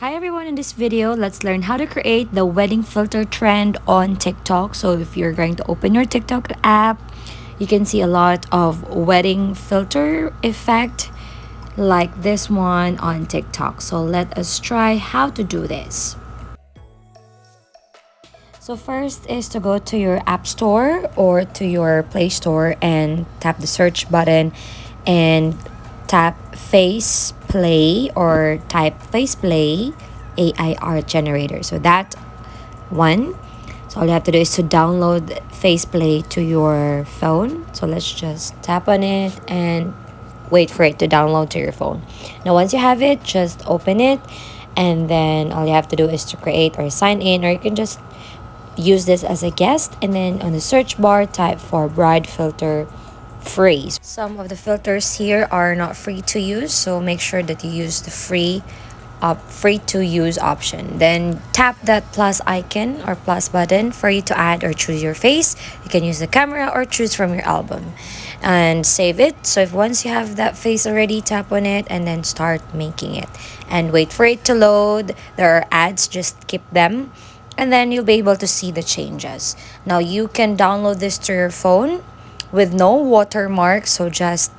Hi everyone, in this video, let's learn how to create the wedding filter trend on TikTok. So if you're going to open your TikTok app, you can see a lot of wedding filter effect like this one on TikTok. So let us try how to do this. So first is to go to your app store or to your Play Store and tap the search button and tap face play or type face play AI art generator. So that one. So all you have to do is to download face play to your phone. So let's just tap on it and wait for it to download to your phone. Now once you have it, just open it, and then all you have to do is to create or sign in, or you can just use this as a guest, and then on the search bar type for bride filter free. Some of the filters here are not free to use, so make sure that you use the free to use option. Then tap that plus icon or plus button for you to add or choose your face. You can use the camera or choose from your album and save it. So if once you have that face already, tap on it and then start making it and wait for it to load. There are ads, just skip them, and then you'll be able to see the changes. Now you can download this to your phone with no watermark. So just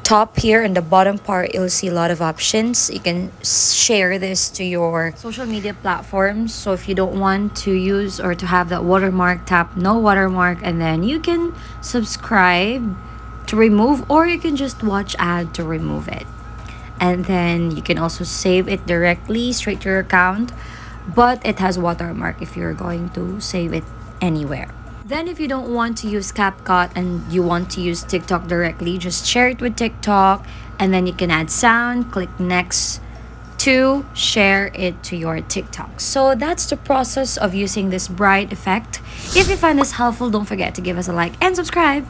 top here in the bottom part, you'll see a lot of options. You can share this to your social media platforms. So if you don't want to use or to have that watermark, tap no watermark, and then you can subscribe to remove, or you can just watch ad to remove it. And then you can also save it directly straight to your account, but it has watermark if you're going to save it anywhere. Then if you don't want to use CapCut and you want to use TikTok directly, just share it with TikTok, and then you can add sound, click next to share it to your TikTok. So that's the process of using this bright effect. If you find this helpful, don't forget to give us a like and subscribe.